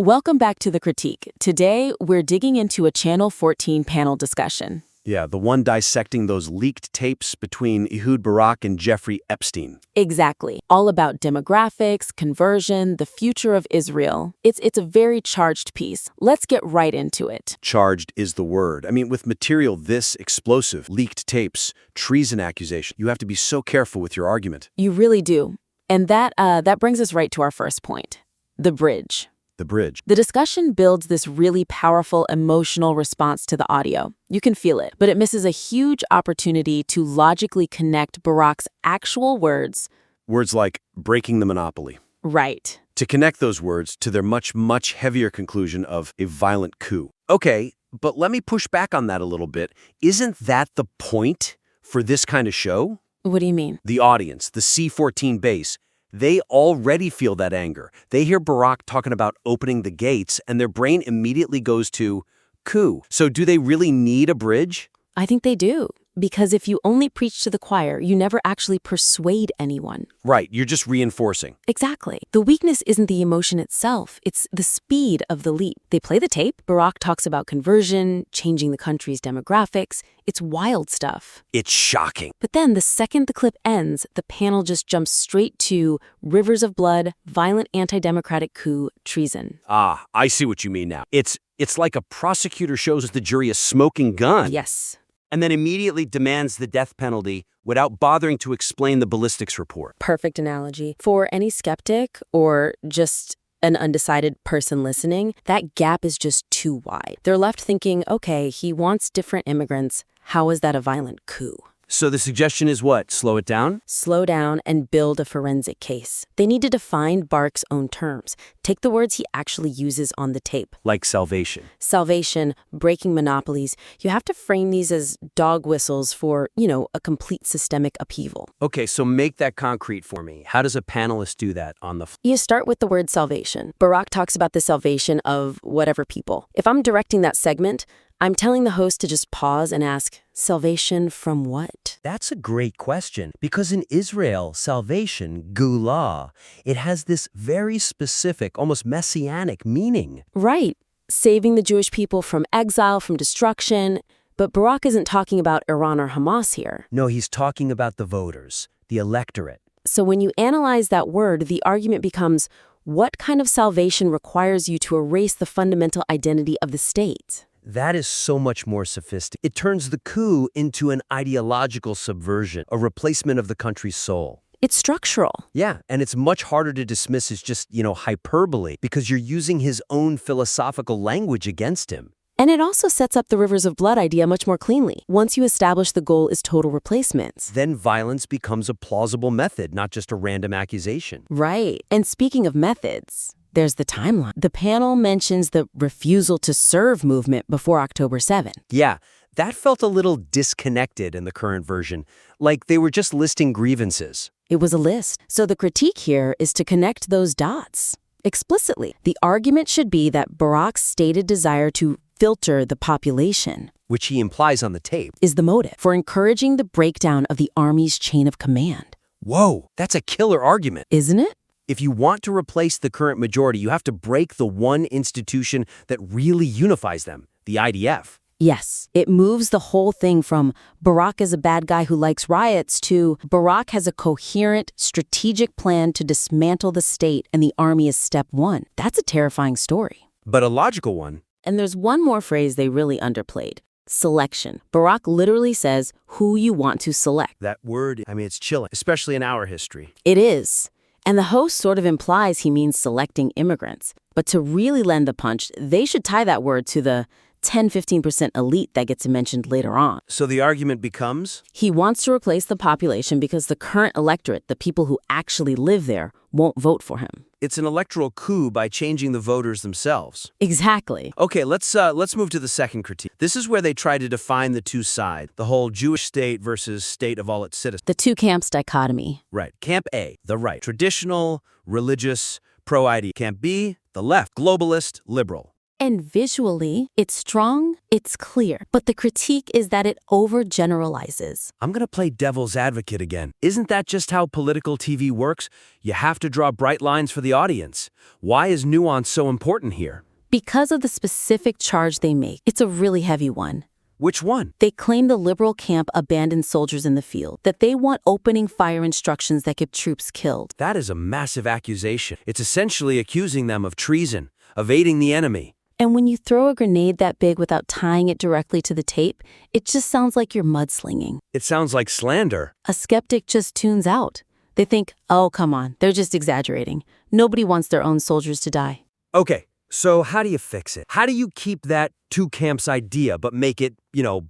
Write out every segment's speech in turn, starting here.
Welcome back to The Critique. Today, we're digging into a Channel 14 panel discussion. Yeah, the one dissecting those leaked tapes between Ehud Barak and Jeffrey Epstein. Exactly. All about demographics, conversion, the future of Israel. It's a very charged piece. Let's get right into it. Charged is the word. I mean, with material this explosive, leaked tapes, treason accusation, you have to be so careful with your argument. You really do. And that brings us right to our first point, the bridge. The bridge. The discussion builds this really powerful emotional response to the audio. You can feel it, but it misses a huge opportunity to logically connect Barak's actual words. Words like breaking the monopoly. Right. To connect those words to their much, much heavier conclusion of a violent coup. Okay, but let me push back on that a little bit. Isn't that the point for this kind of show? What do you mean? The audience, the C-14 base, they already feel that anger. They hear Barak talking about opening the gates, and their brain immediately goes to coup. So do they really need a bridge? I think they do. Because if you only preach to the choir, you never actually persuade anyone. Right, you're just reinforcing. Exactly. The weakness isn't the emotion itself, it's the speed of the leap. They play the tape. Barak talks about conversion, changing the country's demographics. It's wild stuff. It's shocking. But then the second the clip ends, the panel just jumps straight to rivers of blood, violent anti-democratic coup, treason. Ah, I see what you mean now. It's like a prosecutor shows the jury a smoking gun. Yes. And then immediately demands the death penalty without bothering to explain the ballistics report. Perfect analogy. For any skeptic or just an undecided person listening, that gap is just too wide. They're left thinking, okay, he wants different immigrants. How is that a violent coup? So the suggestion is what? Slow it down? Slow down and build a forensic case. They need to define Barak's own terms. Take the words he actually uses on the tape. Like salvation. Salvation, breaking monopolies. You have to frame these as dog whistles for, a complete systemic upheaval. Okay, so make that concrete for me. How does a panelist do that on the You start with the word salvation. Barak talks about the salvation of whatever people. If I'm directing that segment, I'm telling the host to just pause and ask, salvation from what? That's a great question, because in Israel, salvation, geulah, it has this very specific, almost messianic meaning. Right. Saving the Jewish people from exile, from destruction. But Barak isn't talking about Iran or Hamas here. No, he's talking about the voters, the electorate. So when you analyze that word, the argument becomes, what kind of salvation requires you to erase the fundamental identity of the state? That is so much more sophisticated. It turns the coup into an ideological subversion, a replacement of the country's soul. It's structural. Yeah, and it's much harder to dismiss as just, hyperbole, because you're using his own philosophical language against him. And it also sets up the rivers of blood idea much more cleanly. Once you establish the goal is total replacements. Then violence becomes a plausible method, not just a random accusation. Right. And speaking of methods, there's the timeline. The panel mentions the refusal to serve movement before October 7. Yeah, that felt a little disconnected in the current version, like they were just listing grievances. It was a list. So the critique here is to connect those dots explicitly. The argument should be that Barak's stated desire to filter the population, which he implies on the tape, is the motive for encouraging the breakdown of the army's chain of command. Whoa, that's a killer argument. Isn't it? If you want to replace the current majority, you have to break the one institution that really unifies them, the IDF. Yes, it moves the whole thing from Barak is a bad guy who likes riots to Barak has a coherent, strategic plan to dismantle the state and the army is step one. That's a terrifying story. But a logical one. And there's one more phrase they really underplayed. Selection. Barak literally says who you want to select. That word, it's chilling, especially in our history. It is. And the host sort of implies he means selecting immigrants. But to really lend the punch, they should tie that word to the 10-15% elite that gets mentioned later on. So the argument becomes? He wants to replace the population because the current electorate, the people who actually live there, won't vote for him. It's an electoral coup by changing the voters themselves. Exactly. Okay, let's move to the second critique. This is where they try to define the two sides, the whole Jewish state versus state of all its citizens. The two camps dichotomy. Right. Camp A, the right, traditional, religious, pro-ID. Camp B, the left, globalist, liberal. And visually, it's strong, it's clear. But the critique is that it overgeneralizes. I'm going to play devil's advocate again. Isn't that just how political TV works? You have to draw bright lines for the audience. Why is nuance so important here? Because of the specific charge they make, it's a really heavy one. Which one? They claim the liberal camp abandoned soldiers in the field, that they want opening fire instructions that get troops killed. That is a massive accusation. It's essentially accusing them of treason, of aiding the enemy. And when you throw a grenade that big without tying it directly to the tape, it just sounds like you're mudslinging. It sounds like slander. A skeptic just tunes out. They think, oh, come on, they're just exaggerating. Nobody wants their own soldiers to die. Okay, so how do you fix it? How do you keep that two camps idea but make it,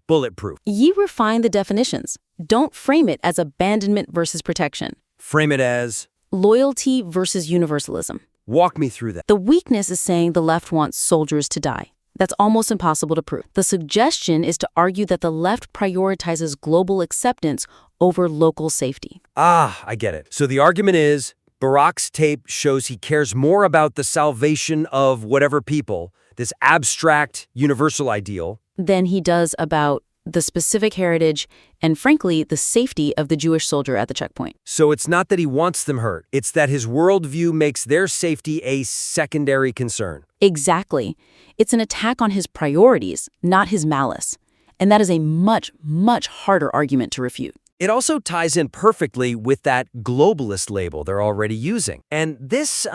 bulletproof? Ye refine the definitions. Don't frame it as abandonment versus protection. Frame it as? Loyalty versus universalism. Walk me through that. The weakness is saying the left wants soldiers to die. That's almost impossible to prove. The suggestion is to argue that the left prioritizes global acceptance over local safety. Ah, I get it. So the argument is Barak's tape shows he cares more about the salvation of whatever people, this abstract universal ideal, than he does about the specific heritage and, frankly, the safety of the Jewish soldier at the checkpoint. So it's not that he wants them hurt. It's that his worldview makes their safety a secondary concern. Exactly. It's an attack on his priorities, not his malice. And that is a much, much harder argument to refute. It also ties in perfectly with that globalist label they're already using. And this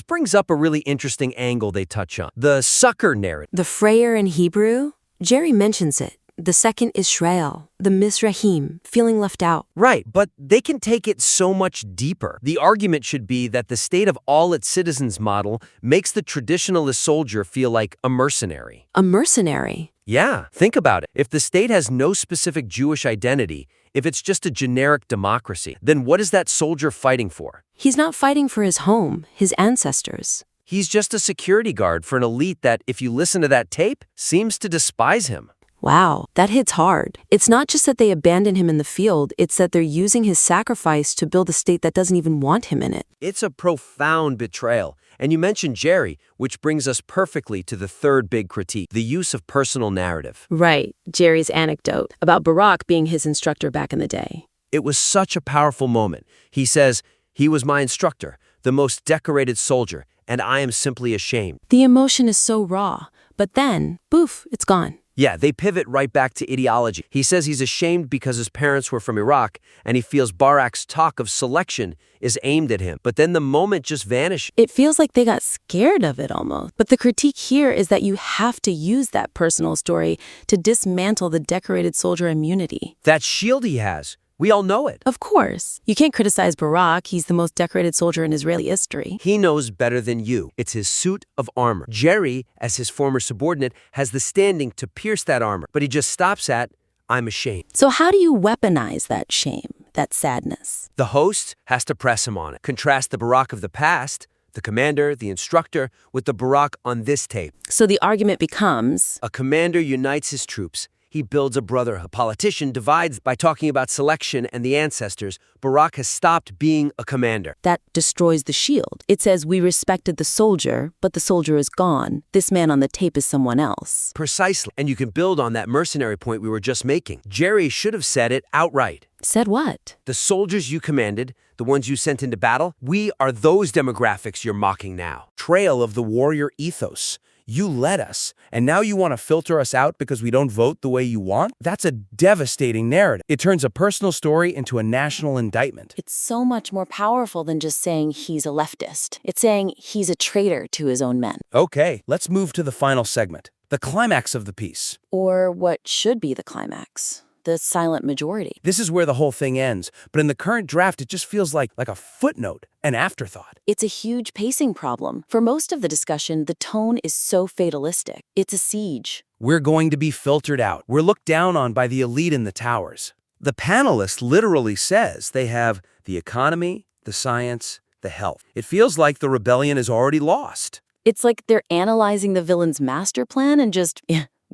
brings up a really interesting angle they touch on, the sucker narrative. The Freyer in Hebrew, Jerry mentions it. The second Israel, the Mizrahim, feeling left out. Right, but they can take it so much deeper. The argument should be that the state of all its citizens model makes the traditionalist soldier feel like a mercenary. A mercenary? Yeah, think about it. If the state has no specific Jewish identity, if it's just a generic democracy, then what is that soldier fighting for? He's not fighting for his home, his ancestors. He's just a security guard for an elite that, if you listen to that tape, seems to despise him. Wow, that hits hard. It's not just that they abandon him in the field, it's that they're using his sacrifice to build a state that doesn't even want him in it. It's a profound betrayal. And you mentioned Jerry, which brings us perfectly to the third big critique, the use of personal narrative. Right, Jerry's anecdote about Barak being his instructor back in the day. It was such a powerful moment. He says, "He was my instructor, the most decorated soldier, and I am simply ashamed." The emotion is so raw, but then, poof, it's gone. Yeah, they pivot right back to ideology. He says he's ashamed because his parents were from Iraq, and he feels Barak's talk of selection is aimed at him. But then the moment just vanished. It feels like they got scared of it almost. But the critique here is that you have to use that personal story to dismantle the decorated soldier immunity. That shield he has, we all know it. Of course. You can't criticize Barak. He's the most decorated soldier in Israeli history. He knows better than you. It's his suit of armor. Jerry, as his former subordinate, has the standing to pierce that armor, but he just stops at, "I'm ashamed." So how do you weaponize that shame, that sadness? The host has to press him on it. Contrast the Barak of the past, the commander, the instructor, with the Barak on this tape. So the argument becomes, A commander unites his troops. He builds a brotherhood. A politician divides by talking about selection and the ancestors. Barak has stopped being a commander. that destroys the shield. It says we respected the soldier, but the soldier is gone. This man on the tape is someone else. Precisely. And you can build on that mercenary point we were just making. Jerry should have said it outright. Said what? The soldiers you commanded, the ones you sent into battle, we are those demographics you're mocking now. Trail of the warrior ethos. You led us, and now you want to filter us out because we don't vote the way you want? That's a devastating narrative. It turns a personal story into a national indictment. It's so much more powerful than just saying he's a leftist. It's saying he's a traitor to his own men. Okay, let's move to the final segment, the climax of the piece. Or what should be the climax. The silent majority. This is where the whole thing ends, but in the current draft, it just feels like a footnote, an afterthought. It's a huge pacing problem. For most of the discussion, the tone is so fatalistic. It's a siege. We're going to be filtered out. We're looked down on by the elite in the towers. The panelist literally says they have the economy, the science, the health. It feels like the rebellion is already lost. It's like they're analyzing the villain's master plan and just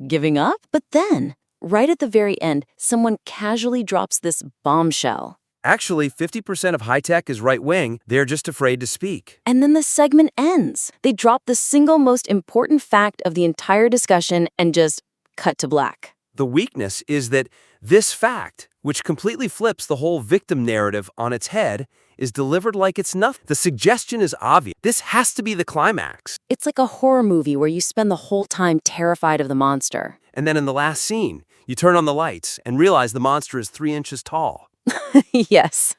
giving up. But then, right at the very end, someone casually drops this bombshell. Actually, 50% of high-tech is right-wing. They're just afraid to speak. And then the segment ends. They drop the single most important fact of the entire discussion and just cut to black. The weakness is that this fact, which completely flips the whole victim narrative on its head, is delivered like it's nothing. The suggestion is obvious. This has to be the climax. It's like a horror movie where you spend the whole time terrified of the monster. And then in the last scene, you turn on the lights and realize the monster is 3 inches tall. Yes,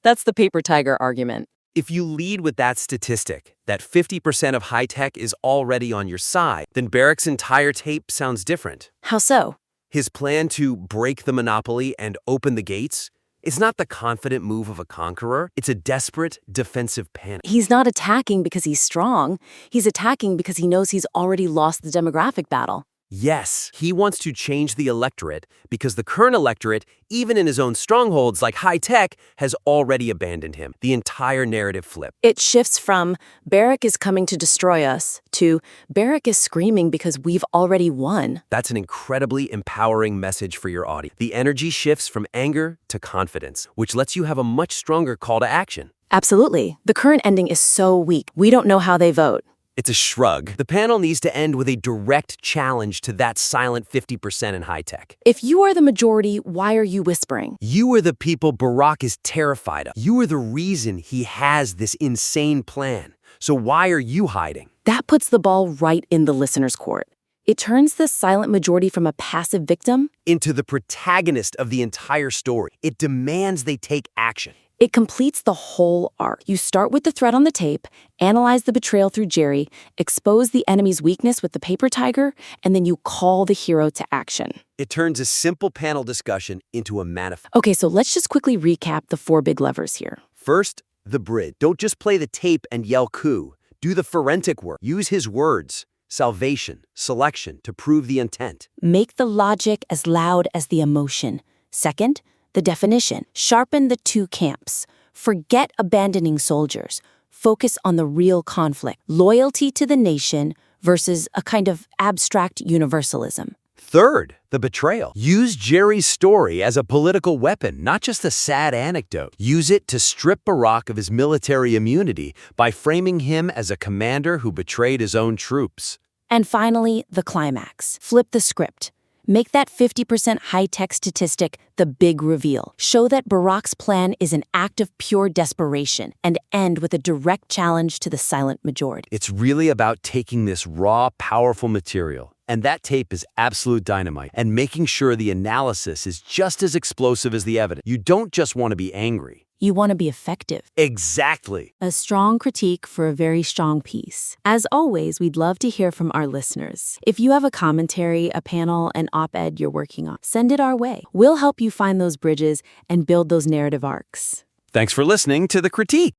that's the paper tiger argument. If you lead with that statistic, that 50% of high-tech is already on your side, then Barak's entire tape sounds different. How so? His plan to break the monopoly and open the gates is not the confident move of a conqueror. It's a desperate, defensive panic. He's not attacking because he's strong. He's attacking because he knows he's already lost the demographic battle. Yes, he wants to change the electorate because the current electorate, even in his own strongholds like high-tech, has already abandoned him. The entire narrative flip. It shifts from Barak is coming to destroy us to Barak is screaming because we've already won. That's an incredibly empowering message for your audience. The energy shifts from anger to confidence, which lets you have a much stronger call to action. Absolutely. The current ending is so weak. We don't know how they vote. It's a shrug. The panel needs to end with a direct challenge to that silent 50% in high-tech. If you are the majority, why are you whispering? You are the people Barak is terrified of. You are the reason he has this insane plan. So why are you hiding? That puts the ball right in the listener's court. It turns the silent majority from a passive victim into the protagonist of the entire story. It demands they take action. It completes the whole arc. You start with the threat on the tape, analyze the betrayal through Jerry, expose the enemy's weakness with the paper tiger, and then you call the hero to action. It turns a simple panel discussion into a manifesto. Okay, so let's just quickly recap the 4 big levers here. First, the bridge. Don't just play the tape and yell coup. Do the forensic work. Use his words, salvation, selection, to prove the intent. Make the logic as loud as the emotion. Second, the definition. Sharpen the 2 camps. Forget abandoning soldiers. Focus on the real conflict. Loyalty to the nation versus a kind of abstract universalism. Third, the betrayal. Use Jerry's story as a political weapon, not just a sad anecdote. Use it to strip Barak of his military immunity by framing him as a commander who betrayed his own troops. And finally, the climax. Flip the script. Make that 50% high-tech statistic the big reveal. Show that Barak's plan is an act of pure desperation and end with a direct challenge to the silent majority. It's really about taking this raw, powerful material, and that tape is absolute dynamite, and making sure the analysis is just as explosive as the evidence. You don't just want to be angry. You want to be effective. Exactly. A strong critique for a very strong piece. As always, we'd love to hear from our listeners. If you have a commentary, a panel, an op-ed you're working on, send it our way. We'll help you find those bridges and build those narrative arcs. Thanks for listening to The Critique.